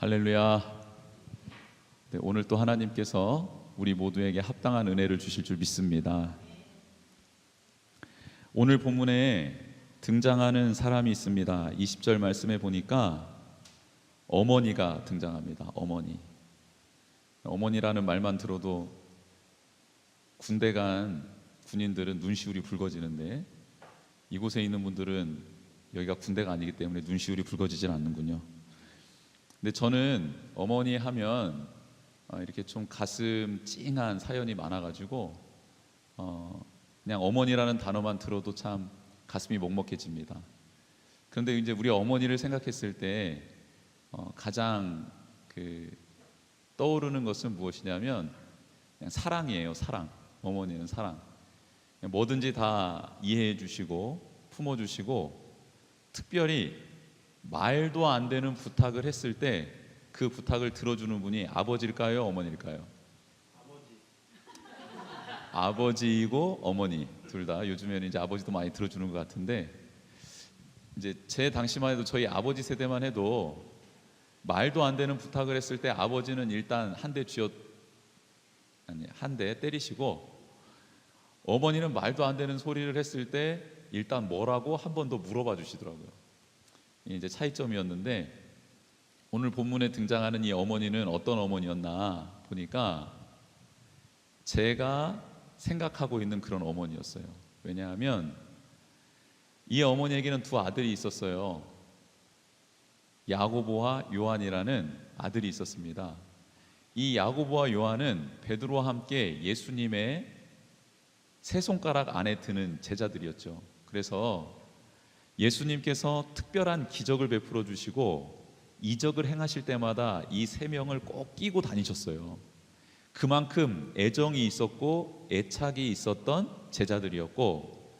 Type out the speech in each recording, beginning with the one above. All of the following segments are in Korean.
할렐루야. 네, 오늘 또 하나님께서 우리 모두에게 합당한 은혜를 주실 줄 믿습니다. 오늘 본문에 등장하는 사람이 있습니다. 20절 말씀에 보니까 어머니가 등장합니다. 어머니라는 말만 들어도 군대 간 군인들은 눈시울이 붉어지는데 이곳에 있는 분들은 여기가 군대가 아니기 때문에 눈시울이 붉어지질 않는군요. 근데 저는 어머니 하면 이렇게 좀 가슴 찡한 사연이 많아가지고 그냥 어머니라는 단어만 들어도 참 가슴이 먹먹해집니다. 그런데 이제 우리 어머니를 생각했을 때 가장 떠오르는 것은 무엇이냐면 그냥 사랑이에요. 사랑. 어머니는 사랑. 뭐든지 다 이해해 주시고 품어주시고, 특별히 말도 안 되는 부탁을 했을 때 그 부탁을 들어주는 분이 아버지일까요? 어머니일까요? 아버지이고 어머니 둘 다. 요즘에는 이제 아버지도 많이 들어주는 것 같은데, 이제 제 당시만 해도 저희 아버지 세대만 해도 말도 안 되는 부탁을 했을 때 아버지는 일단 한 대 때리시고, 어머니는 말도 안 되는 소리를 했을 때 일단 뭐라고 한 번 더 물어봐 주시더라고요. 이제 차이점이었는데, 오늘 본문에 등장하는 이 어머니는 어떤 어머니였나 보니까 제가 생각하고 있는 그런 어머니였어요. 왜냐하면 이 어머니에게는 두 아들이 있었어요. 야고보와 요한이라는 아들이 있었습니다. 이 야고보와 요한은 베드로와 함께 예수님의 세 손가락 안에 드는 제자들이었죠. 그래서 예수님께서 특별한 기적을 베풀어 주시고 이적을 행하실 때마다 이 세 명을 꼭 끼고 다니셨어요. 그만큼 애정이 있었고 애착이 있었던 제자들이었고,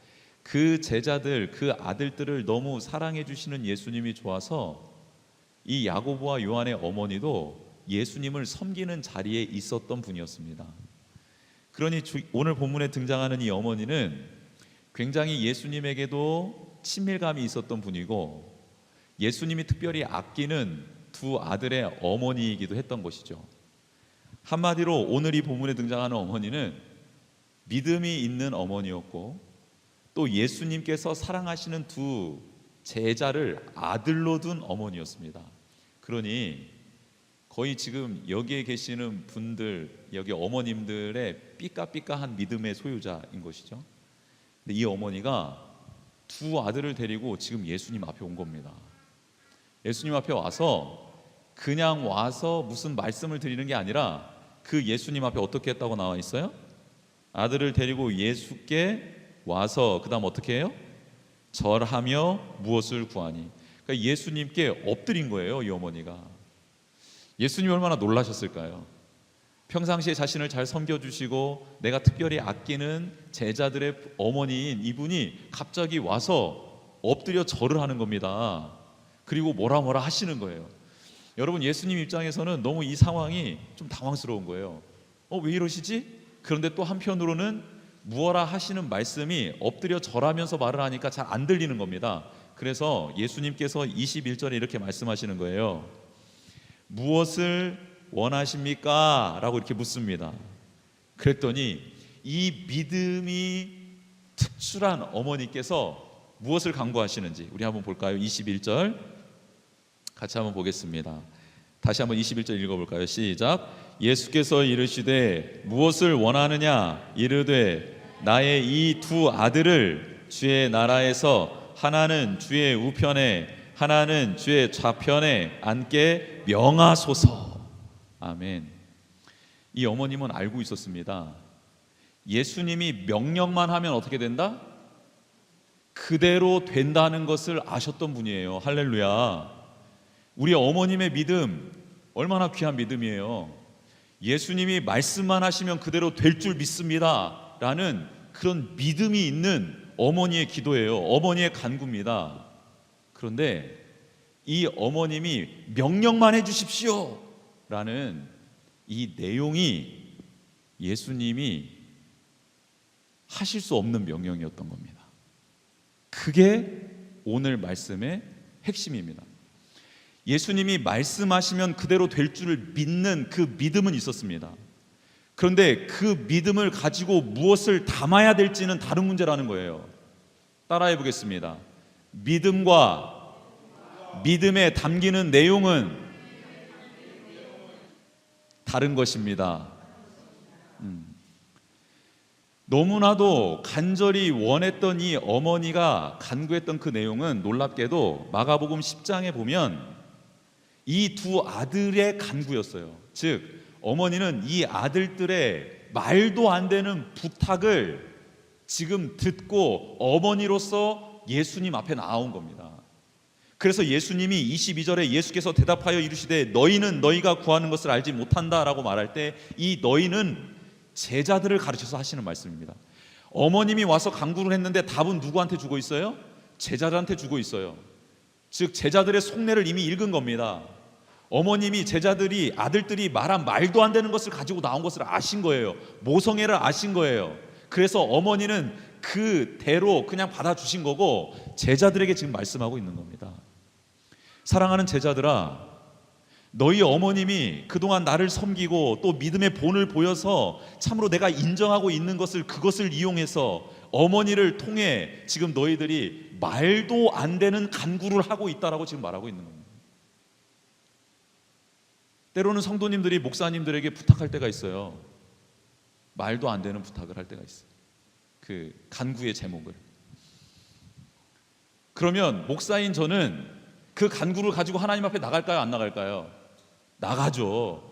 그 제자들, 그 아들들을 너무 사랑해 주시는 예수님이 좋아서 이 야고보와 요한의 어머니도 예수님을 섬기는 자리에 있었던 분이었습니다. 그러니 오늘 본문에 등장하는 이 어머니는 굉장히 예수님에게도 친밀감이 있었던 분이고, 예수님이 특별히 아끼는 두 아들의 어머니이기도 했던 것이죠. 한마디로 오늘 이 본문에 등장하는 어머니는 믿음이 있는 어머니였고, 또 예수님께서 사랑하시는 두 제자를 아들로 둔 어머니였습니다. 그러니 거의 지금 여기에 계시는 분들, 여기 어머님들의 삐까삐까한 믿음의 소유자인 것이죠. 근데 이 어머니가 두 아들을 데리고 지금 예수님 앞에 온 겁니다. 예수님 앞에 와서 그냥 와서 무슨 말씀을 드리는 게 아니라 그 예수님 앞에 어떻게 했다고 나와 있어요? 아들을 데리고 예수께 와서 그 다음 어떻게 해요? 절하며 무엇을 구하니. 그러니까 예수님께 엎드린 거예요. 이 어머니가. 예수님이 얼마나 놀라셨을까요? 평상시에 자신을 잘 섬겨주시고 내가 특별히 아끼는 제자들의 어머니인 이분이 갑자기 와서 엎드려 절을 하는 겁니다. 그리고 뭐라 하시는 거예요. 여러분, 예수님 입장에서는 너무 이 상황이 좀 당황스러운 거예요. 왜 이러시지? 그런데 또 한편으로는 무엇라 하시는 말씀이 엎드려 절하면서 말을 하니까 잘 안 들리는 겁니다. 그래서 예수님께서 21절에 이렇게 말씀하시는 거예요. 무엇을 원하십니까? 라고 이렇게 묻습니다. 그랬더니 이 믿음이 특출한 어머니께서 무엇을 간구하시는지 우리 한번 볼까요? 21절 같이 한번 보겠습니다. 다시 한번 21절 읽어볼까요? 시작. 예수께서 이르시되 무엇을 원하느냐? 이르되 나의 이 두 아들을 주의 나라에서 하나는 주의 우편에 하나는 주의 좌편에 앉게 명하소서. 아멘. 이 어머님은 알고 있었습니다. 예수님이 명령만 하면 어떻게 된다? 그대로 된다는 것을 아셨던 분이에요. 할렐루야. 우리 어머님의 믿음 얼마나 귀한 믿음이에요. 예수님이 말씀만 하시면 그대로 될 줄 믿습니다 라는 그런 믿음이 있는 어머니의 기도예요. 어머니의 간구입니다. 그런데 이 어머님이 명령만 해주십시오 라는 이 내용이 예수님이 하실 수 없는 명령이었던 겁니다. 그게 오늘 말씀의 핵심입니다. 예수님이 말씀하시면 그대로 될 줄 믿는 그 믿음은 있었습니다. 그런데 그 믿음을 가지고 무엇을 담아야 될지는 다른 문제라는 거예요. 따라해 보겠습니다. 믿음과 믿음에 담기는 내용은 다른 것입니다. 너무나도 간절히 원했던 이 어머니가 간구했던 그 내용은 놀랍게도 마가복음 10장에 보면 이 두 아들의 간구였어요. 즉 어머니는 이 아들들의 말도 안 되는 부탁을 지금 듣고 어머니로서 예수님 앞에 나온 겁니다. 그래서 예수님이 22절에 예수께서 대답하여 이르시되 너희는 너희가 구하는 것을 알지 못한다라고 말할 때 이 너희는 제자들을 가르쳐서 하시는 말씀입니다. 어머님이 와서 간구를 했는데 답은 누구한테 주고 있어요? 제자들한테 주고 있어요. 즉 제자들의 속내를 이미 읽은 겁니다. 어머님이 제자들이 아들들이 말한 말도 안 되는 것을 가지고 나온 것을 아신 거예요. 모성애를 아신 거예요. 그래서 어머니는 그대로 그냥 받아주신 거고 제자들에게 지금 말씀하고 있는 겁니다. 사랑하는 제자들아, 너희 어머님이 그동안 나를 섬기고 또 믿음의 본을 보여서 참으로 내가 인정하고 있는 것을 그것을 이용해서 어머니를 통해 지금 너희들이 말도 안 되는 간구를 하고 있다라고 지금 말하고 있는 겁니다. 때로는 성도님들이 목사님들에게 부탁할 때가 있어요. 말도 안 되는 부탁을 할 때가 있어요. 그 간구의 제목을. 그러면 목사인 저는 그 간구를 가지고 하나님 앞에 나갈까요? 안 나갈까요? 나가죠.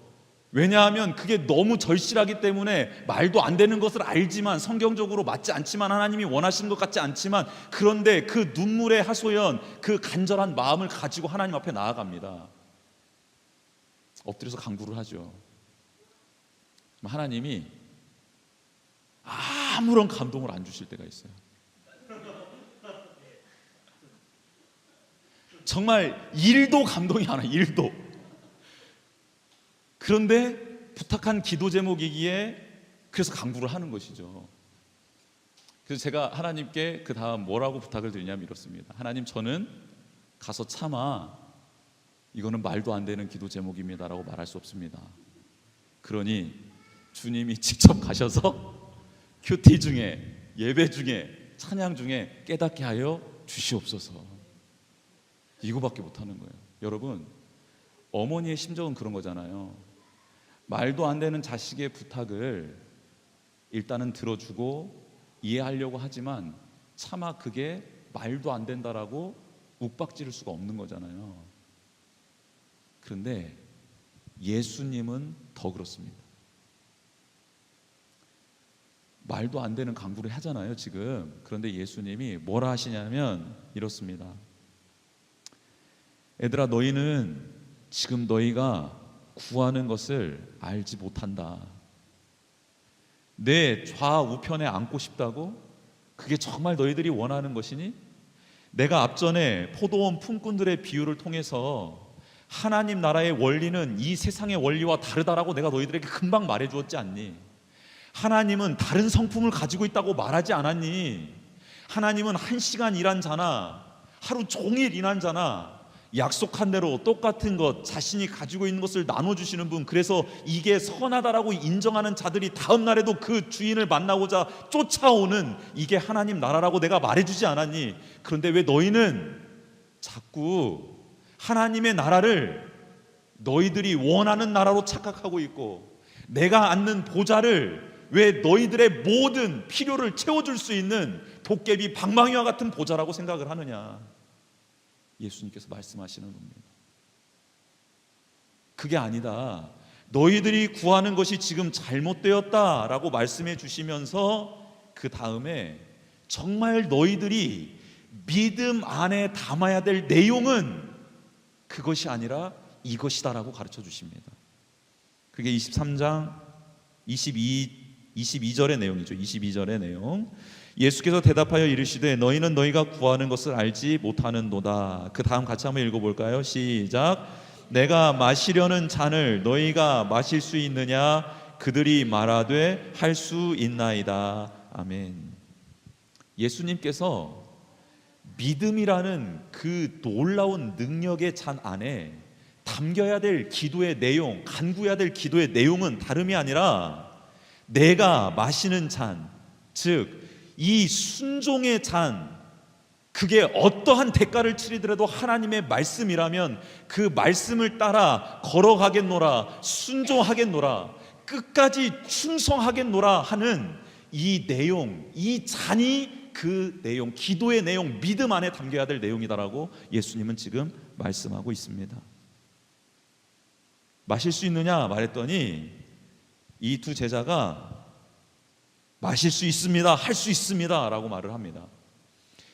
왜냐하면 그게 너무 절실하기 때문에 말도 안 되는 것을 알지만 성경적으로 맞지 않지만 하나님이 원하시는 것 같지 않지만 그런데 그 눈물의 하소연 그 간절한 마음을 가지고 하나님 앞에 나아갑니다. 엎드려서 간구를 하죠. 하나님이 아무런 감동을 안 주실 때가 있어요. 정말 1도 감동이 안 와요. 1도. 그런데 부탁한 기도 제목이기에 그래서 간구를 하는 것이죠. 그래서 제가 하나님께 그 다음 뭐라고 부탁을 드리냐면 이렇습니다. 하나님, 저는 가서 참아 이거는 말도 안 되는 기도 제목입니다 라고 말할 수 없습니다. 그러니 주님이 직접 가셔서 큐티 중에 예배 중에 찬양 중에 깨닫게 하여 주시옵소서. 이거밖에 못하는 거예요. 여러분, 어머니의 심정은 그런 거잖아요. 말도 안 되는 자식의 부탁을 일단은 들어주고 이해하려고 하지만 차마 그게 말도 안 된다라고 욱박지를 수가 없는 거잖아요. 그런데 예수님은 더 그렇습니다. 말도 안 되는 간구를 하잖아요 지금. 그런데 예수님이 뭐라 하시냐면 이렇습니다. 얘들아, 너희는 지금 너희가 구하는 것을 알지 못한다. 내 좌우편에 앉고 싶다고? 그게 정말 너희들이 원하는 것이니? 내가 앞전에 포도원 품꾼들의 비유를 통해서 하나님 나라의 원리는 이 세상의 원리와 다르다라고 내가 너희들에게 금방 말해 주었지 않니? 하나님은 다른 성품을 가지고 있다고 말하지 않았니? 하나님은 1시간 일한 자나 하루 종일 일한 자나 약속한 대로 똑같은 것 자신이 가지고 있는 것을 나눠주시는 분, 그래서 이게 선하다라고 인정하는 자들이 다음 날에도 그 주인을 만나고자 쫓아오는 이게 하나님 나라라고 내가 말해주지 않았니? 그런데 왜 너희는 자꾸 하나님의 나라를 너희들이 원하는 나라로 착각하고 있고 내가 앉는 보좌를 왜 너희들의 모든 필요를 채워줄 수 있는 도깨비 방망이와 같은 보좌라고 생각을 하느냐? 예수님께서 말씀하시는 겁니다. 그게 아니다. 너희들이 구하는 것이 지금 잘못되었다라고 말씀해 주시면서 그 다음에 정말 너희들이 믿음 안에 담아야 될 내용은 그것이 아니라 이것이다라고 가르쳐 주십니다. 그게 23장 22절의 내용이죠. 22절의 내용. 예수께서 대답하여 이르시되 너희는 너희가 구하는 것을 알지 못하는도다. 그 다음 같이 한번 읽어볼까요? 시작. 내가 마시려는 잔을 너희가 마실 수 있느냐? 그들이 말하되 할 수 있나이다. 아멘. 예수님께서 믿음이라는 그 놀라운 능력의 잔 안에 담겨야 될 기도의 내용, 간구해야 될 기도의 내용은 다름이 아니라 내가 마시는 잔, 즉 이 순종의 잔, 그게 어떠한 대가를 치르더라도 하나님의 말씀이라면 그 말씀을 따라 걸어가겠노라, 순종하겠노라, 끝까지 충성하겠노라 하는 이 내용, 이 잔이 그 내용, 기도의 내용, 믿음 안에 담겨야 될 내용이다라고 예수님은 지금 말씀하고 있습니다. 마실 수 있느냐 말했더니 이 두 제자가 마실 수 있습니다, 할 수 있습니다 라고 말을 합니다.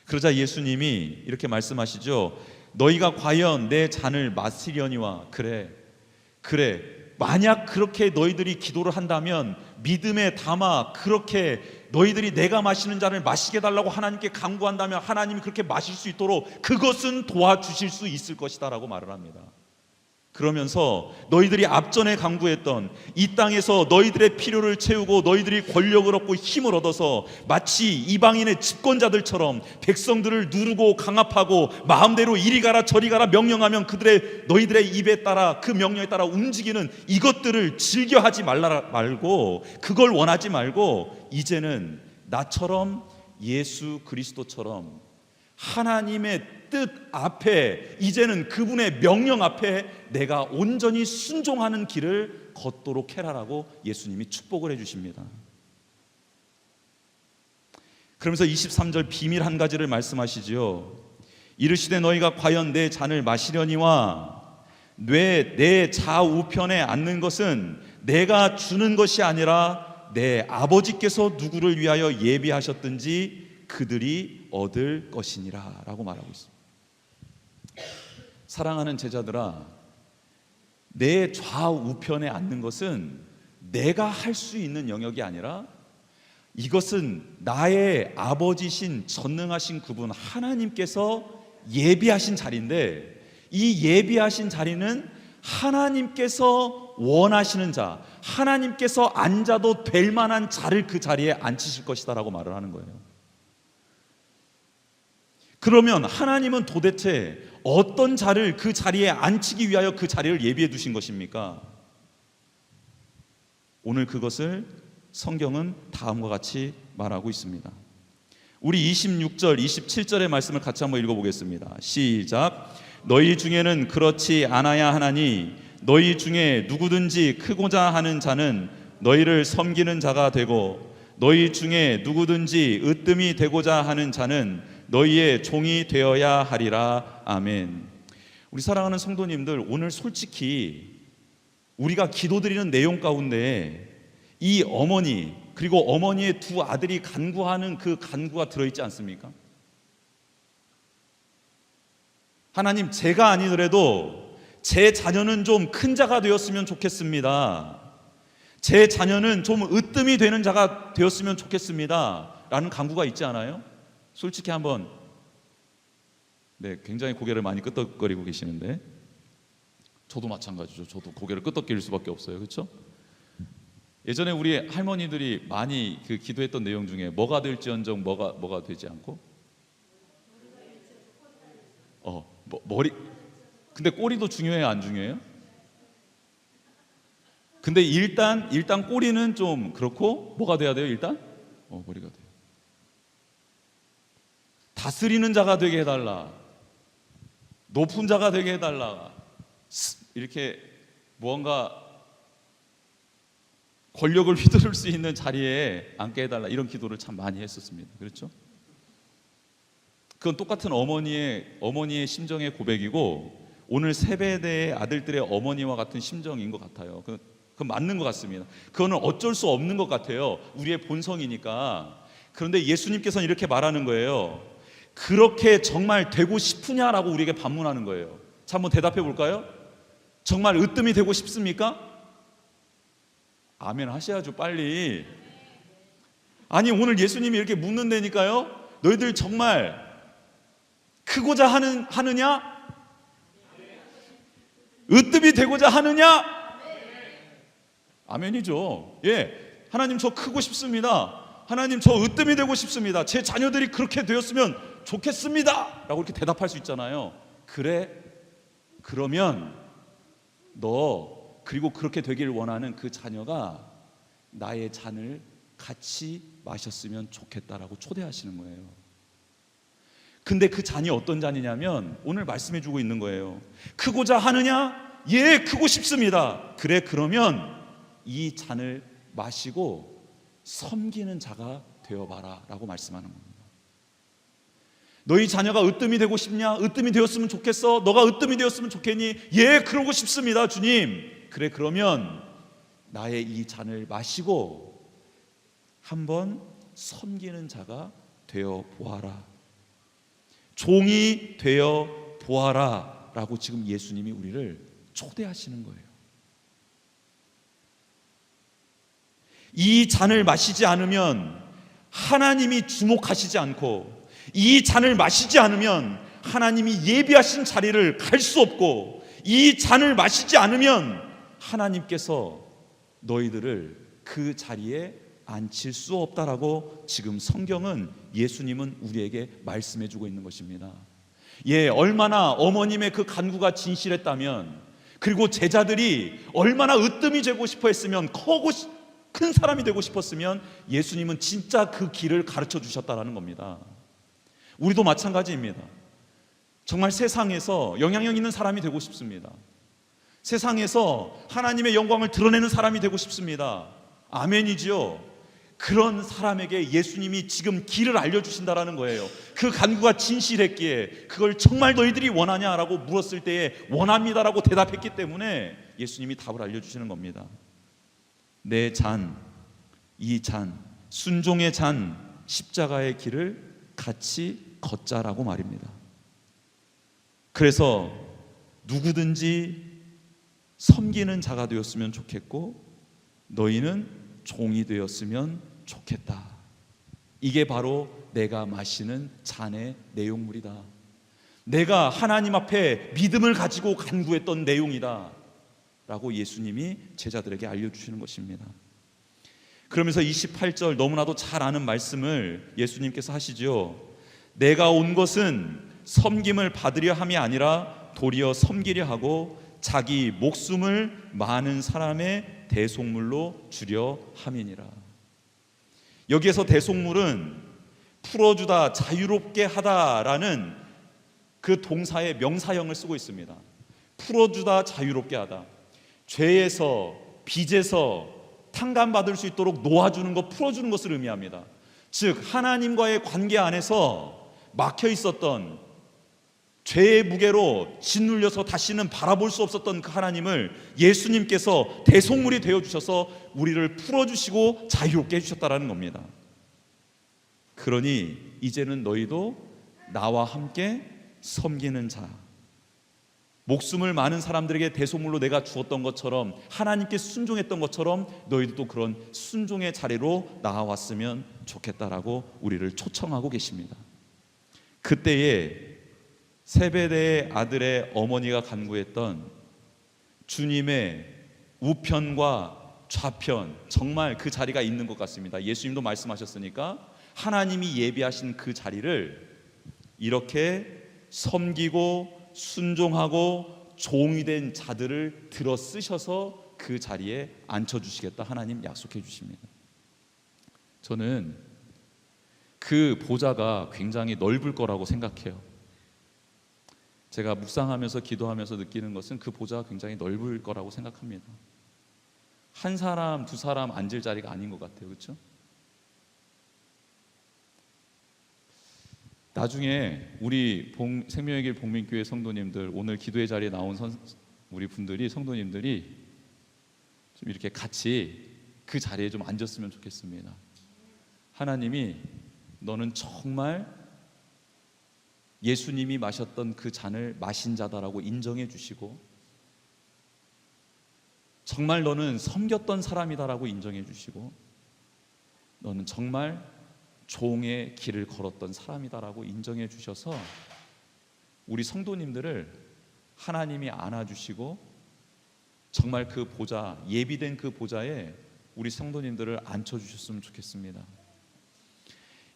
그러자 예수님이 이렇게 말씀하시죠. 너희가 과연 내 잔을 마시려니와. 그래, 만약 그렇게 너희들이 기도를 한다면 믿음에 담아 그렇게 너희들이 내가 마시는 잔을 마시게 달라고 하나님께 간구한다면 하나님이 그렇게 마실 수 있도록 그것은 도와주실 수 있을 것이다 라고 말을 합니다. 그러면서 너희들이 앞전에 간구했던 이 땅에서 너희들의 필요를 채우고 너희들이 권력을 얻고 힘을 얻어서 마치 이방인의 집권자들처럼 백성들을 누르고 강압하고 마음대로 이리 가라 저리 가라 명령하면 너희들의 입에 따라 그 명령에 따라 움직이는 이것들을 즐겨하지 말고, 그걸 원하지 말고 이제는 나처럼 예수 그리스도처럼 하나님의 뜻 앞에, 이제는 그분의 명령 앞에 내가 온전히 순종하는 길을 걷도록 해라라고 예수님이 축복을 해주십니다. 그러면서 23절 비밀 한 가지를 말씀하시지요. 이르시되 너희가 과연 내 잔을 마시려니와 내 좌우편에 앉는 것은 내가 주는 것이 아니라 내 아버지께서 누구를 위하여 예비하셨든지 그들이 얻을 것이니라 라고 말하고 있습니다. 사랑하는 제자들아, 내 좌우편에 앉는 것은 내가 할 수 있는 영역이 아니라 이것은 나의 아버지신 전능하신 그분 하나님께서 예비하신 자리인데, 이 예비하신 자리는 하나님께서 원하시는 자, 하나님께서 앉아도 될 만한 자를 그 자리에 앉히실 것이다 라고 말을 하는 거예요. 그러면 하나님은 도대체 어떤 자를 그 자리에 앉히기 위하여 그 자리를 예비해 두신 것입니까? 오늘 그것을 성경은 다음과 같이 말하고 있습니다. 우리 26절, 27절의 말씀을 같이 한번 읽어보겠습니다. 시작. 너희 중에는 그렇지 않아야 하나니 너희 중에 누구든지 크고자 하는 자는 너희를 섬기는 자가 되고 너희 중에 누구든지 으뜸이 되고자 하는 자는 너희의 종이 되어야 하리라. 아멘. 우리 사랑하는 성도님들, 오늘 솔직히 우리가 기도드리는 내용 가운데 이 어머니 그리고 어머니의 두 아들이 간구하는 그 간구가 들어있지 않습니까? 하나님, 제가 아니더라도 제 자녀는 좀 큰 자가 되었으면 좋겠습니다. 제 자녀는 좀 으뜸이 되는 자가 되었으면 좋겠습니다 라는 간구가 있지 않아요? 솔직히 한번, 굉장히 고개를 많이 끄덕거리고 계시는데 저도 마찬가지죠. 저도 고개를 끄덕거릴 수밖에 없어요. 그렇죠? 예전에 우리 할머니들이 많이 그 기도했던 내용 중에 뭐가 될지언정 뭐가 되지 않고 머리, 근데 꼬리도 중요해요, 안 중요해요? 근데 일단 꼬리는 좀 그렇고 뭐가 돼야 돼요? 일단 머리가 돼요. 다스리는 자가 되게 해달라, 높은 자가 되게 해달라, 이렇게 무언가 권력을 휘두를 수 있는 자리에 앉게 해달라, 이런 기도를 참 많이 했었습니다. 그렇죠? 그건 똑같은 어머니의 심정의 고백이고 오늘 세배대의 아들들의 어머니와 같은 심정인 것 같아요. 그건 맞는 것 같습니다. 그거는 어쩔 수 없는 것 같아요. 우리의 본성이니까. 그런데 예수님께서는 이렇게 말하는 거예요. 그렇게 정말 되고 싶으냐라고 우리에게 반문하는 거예요. 자, 한번 대답해 볼까요? 정말 으뜸이 되고 싶습니까? 아멘 하셔야죠, 빨리. 아니, 오늘 예수님이 이렇게 묻는다니까요. 너희들 정말 크고자 하느냐? 으뜸이 되고자 하느냐? 아멘이죠. 예, 하나님 저 크고 싶습니다. 하나님 저 으뜸이 되고 싶습니다. 제 자녀들이 그렇게 되었으면 좋겠습니다 라고 이렇게 대답할 수 있잖아요. 그래? 그러면 그리고 그렇게 되길 원하는 그 자녀가 나의 잔을 같이 마셨으면 좋겠다라고 초대하시는 거예요. 근데 그 잔이 어떤 잔이냐면 오늘 말씀해 주고 있는 거예요. 크고자 하느냐? 예, 크고 싶습니다. 그래, 그러면 이 잔을 마시고 섬기는 자가 되어봐라 라고 말씀하는 겁니다. 너희 자녀가 으뜸이 되고 싶냐? 으뜸이 되었으면 좋겠어? 너가 으뜸이 되었으면 좋겠니? 예, 그러고 싶습니다, 주님. 그래, 그러면 나의 이 잔을 마시고 한번 섬기는 자가 되어 보아라. 종이 되어 보아라 라고 지금 예수님이 우리를 초대하시는 거예요. 이 잔을 마시지 않으면 하나님이 주목하시지 않고, 이 잔을 마시지 않으면 하나님이 예비하신 자리를 갈 수 없고, 이 잔을 마시지 않으면 하나님께서 너희들을 그 자리에 앉힐 수 없다라고 지금 성경은, 예수님은 우리에게 말씀해 주고 있는 것입니다. 예, 얼마나 어머님의 그 간구가 진실했다면, 그리고 제자들이 얼마나 으뜸이 되고 싶어 했으면, 큰 사람이 되고 싶었으면 예수님은 진짜 그 길을 가르쳐 주셨다라는 겁니다. 우리도 마찬가지입니다. 정말 세상에서 영향력 있는 사람이 되고 싶습니다. 세상에서 하나님의 영광을 드러내는 사람이 되고 싶습니다. 아멘이지요. 그런 사람에게 예수님이 지금 길을 알려주신다라는 거예요. 그 간구가 진실했기에, 그걸 정말 너희들이 원하냐라고 물었을 때에 원합니다라고 대답했기 때문에 예수님이 답을 알려주시는 겁니다. 내 잔, 이 잔, 순종의 잔, 십자가의 길을 같이 걷자라고 말입니다. 그래서 누구든지 섬기는 자가 되었으면 좋겠고, 너희는 종이 되었으면 좋겠다. 이게 바로 내가 마시는 잔의 내용물이다. 내가 하나님 앞에 믿음을 가지고 간구했던 내용이다 라고 예수님이 제자들에게 알려주시는 것입니다. 그러면서 28절 너무나도 잘 아는 말씀을 예수님께서 하시죠. 내가 온 것은 섬김을 받으려 함이 아니라 도리어 섬기려 하고 자기 목숨을 많은 사람의 대속물로 주려 함이니라. 여기에서 대속물은 풀어주다, 자유롭게 하다라는 그 동사의 명사형을 쓰고 있습니다. 풀어주다, 자유롭게 하다. 죄에서, 빚에서 탕감받을 수 있도록 놓아주는 것, 풀어주는 것을 의미합니다. 즉 하나님과의 관계 안에서 막혀 있었던, 죄의 무게로 짓눌려서 다시는 바라볼 수 없었던 그 하나님을 예수님께서 대속물이 되어주셔서 우리를 풀어주시고 자유롭게 해주셨다는 겁니다. 그러니 이제는 너희도 나와 함께 섬기는 자, 목숨을 많은 사람들에게 대속물로 내가 주었던 것처럼, 하나님께 순종했던 것처럼 너희도 또 그런 순종의 자리로 나아왔으면 좋겠다라고 우리를 초청하고 계십니다. 그때에 세베대의 아들의 어머니가 간구했던 주님의 우편과 좌편, 정말 그 자리가 있는 것 같습니다. 예수님도 말씀하셨으니까 하나님이 예비하신 그 자리를 이렇게 섬기고 순종하고 종이 된 자들을 들어 쓰셔서 그 자리에 앉혀주시겠다 하나님 약속해 주십니다. 저는 그 보좌가 굉장히 넓을 거라고 생각해요. 제가 묵상하면서 기도하면서 느끼는 것은 그 보좌가 굉장히 넓을 거라고 생각합니다. 한 사람, 두 사람 앉을 자리가 아닌 것 같아요. 그렇죠? 나중에 우리 생명의 길 복민교회 성도님들, 오늘 기도의 자리에 나온 우리 분들이, 성도님들이 좀 이렇게 같이 그 자리에 좀 앉았으면 좋겠습니다. 하나님이 너는 정말 예수님이 마셨던 그 잔을 마신 자다라고 인정해 주시고, 정말 너는 섬겼던 사람이다라고 인정해 주시고, 너는 정말 종의 길을 걸었던 사람이다라고 인정해 주셔서 우리 성도님들을 하나님이 안아주시고 정말 그 보좌, 예비된 그 보좌에 우리 성도님들을 앉혀주셨으면 좋겠습니다.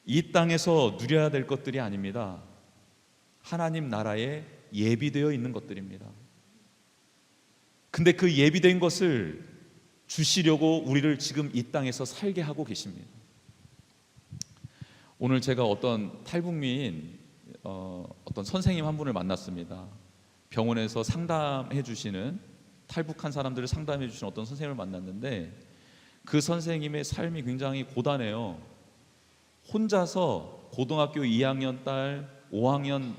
이 땅에서 누려야 될 것들이 아닙니다. 하나님 나라에 예비되어 있는 것들입니다. 근데 그 예비된 것을 주시려고 우리를 지금 이 땅에서 살게 하고 계십니다. 오늘 제가 어떤 탈북민 어떤 선생님 한 분을 만났습니다. 병원에서 상담해 주시는, 탈북한 사람들을 상담해 주시는 어떤 선생님을 만났는데, 그 선생님의 삶이 굉장히 고단해요. 혼자서 고등학교 2학년 딸, 5학년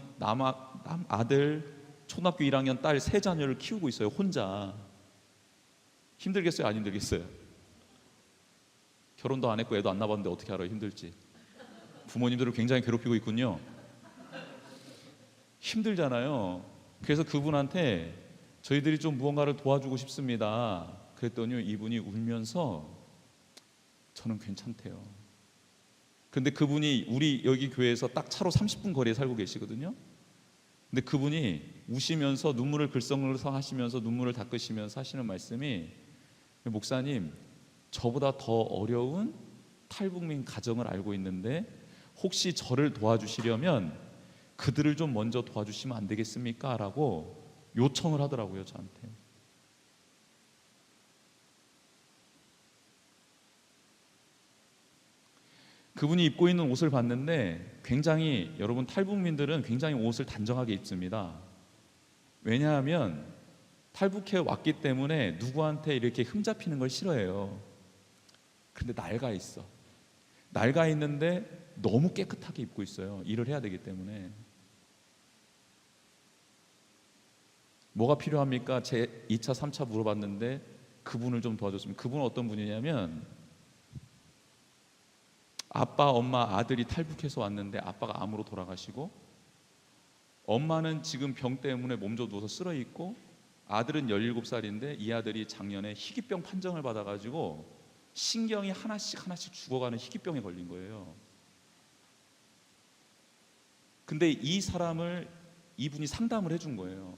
아들, 초등학교 1학년 딸 세 자녀를 키우고 있어요. 혼자. 힘들겠어요? 안 힘들겠어요? 결혼도 안 했고 애도 안 낳았는데 어떻게 알아요? 힘들지. 부모님들을 굉장히 괴롭히고 있군요. 힘들잖아요. 그래서 그분한테 저희들이 좀 무언가를 도와주고 싶습니다. 그랬더니 이분이 울면서 저는 괜찮대요. 근데 그분이 우리 여기 교회에서 딱 차로 30분 거리에 살고 계시거든요. 근데 그분이 우시면서 눈물을 글썽글썽 하시면서 눈물을 닦으시면서 하시는 말씀이, 목사님, 저보다 더 어려운 탈북민 가정을 알고 있는데 혹시 저를 도와주시려면 그들을 좀 먼저 도와주시면 안 되겠습니까? 라고 요청을 하더라고요, 저한테. 그분이 입고 있는 옷을 봤는데 굉장히, 여러분, 탈북민들은 굉장히 옷을 단정하게 입습니다. 왜냐하면 탈북해 왔기 때문에 누구한테 이렇게 흠잡히는 걸 싫어해요. 근데 낡아 있어. 낡아 있는데 너무 깨끗하게 입고 있어요. 일을 해야 되기 때문에. 뭐가 필요합니까? 제 2차, 3차 물어봤는데 그분을 좀 도와줬습니다. 그분은 어떤 분이냐면, 아빠, 엄마, 아들이 탈북해서 왔는데 아빠가 암으로 돌아가시고, 엄마는 지금 병 때문에 몸져 누워서 쓰러 있고, 아들은 17살인데 이 아들이 작년에 희귀병 판정을 받아가지고 신경이 하나씩 죽어가는 희귀병에 걸린 거예요. 근데 이 사람을 이분이 상담을 해준 거예요.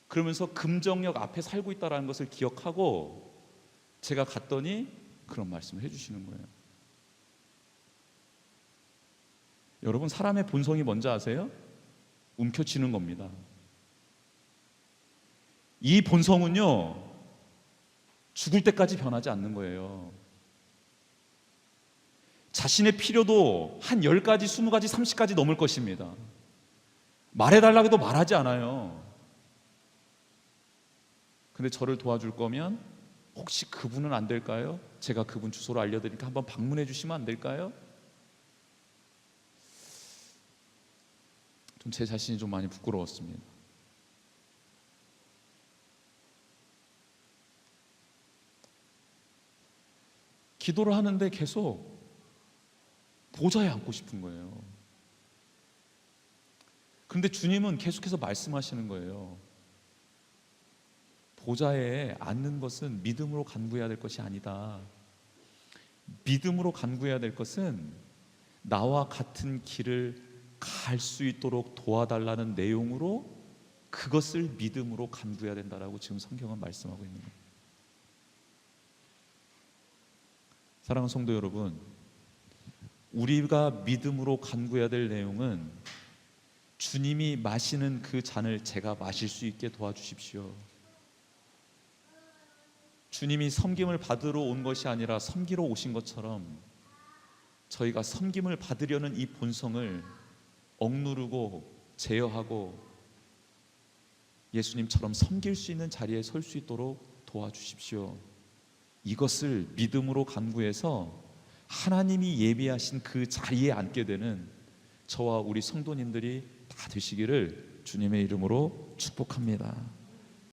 그러면서 금정역 앞에 살고 있다는 것을 기억하고 제가 갔더니 그런 말씀을 해주시는 거예요. 여러분, 사람의 본성이 뭔지 아세요? 움켜쥐는 겁니다. 이 본성은요, 죽을 때까지 변하지 않는 거예요. 자신의 필요도 한 10가지, 20가지, 30가지 넘을 것입니다. 말해달라고 해도 말하지 않아요. 근데 저를 도와줄 거면 혹시 그분은 안 될까요? 제가 그분 주소를 알려드리니까 한번 방문해 주시면 안 될까요? 좀 제 자신이 좀 많이 부끄러웠습니다. 기도를 하는데 계속 보좌에 앉고 싶은 거예요. 그런데 주님은 계속해서 말씀하시는 거예요. 보좌에 앉는 것은 믿음으로 간구해야 될 것이 아니다. 믿음으로 간구해야 될 것은 나와 같은 길을 갈 수 있도록 도와달라는 내용으로, 그것을 믿음으로 간구해야 된다라고 지금 성경은 말씀하고 있는 거예요. 사랑하는 성도 여러분, 우리가 믿음으로 간구해야 될 내용은 주님이 마시는 그 잔을 제가 마실 수 있게 도와주십시오. 주님이 섬김을 받으러 온 것이 아니라 섬기러 오신 것처럼 저희가 섬김을 받으려는 이 본성을 억누르고 제어하고 예수님처럼 섬길 수 있는 자리에 설 수 있도록 도와주십시오. 이것을 믿음으로 간구해서 하나님이 예비하신 그 자리에 앉게 되는 저와 우리 성도님들이 다 되시기를 주님의 이름으로 축복합니다.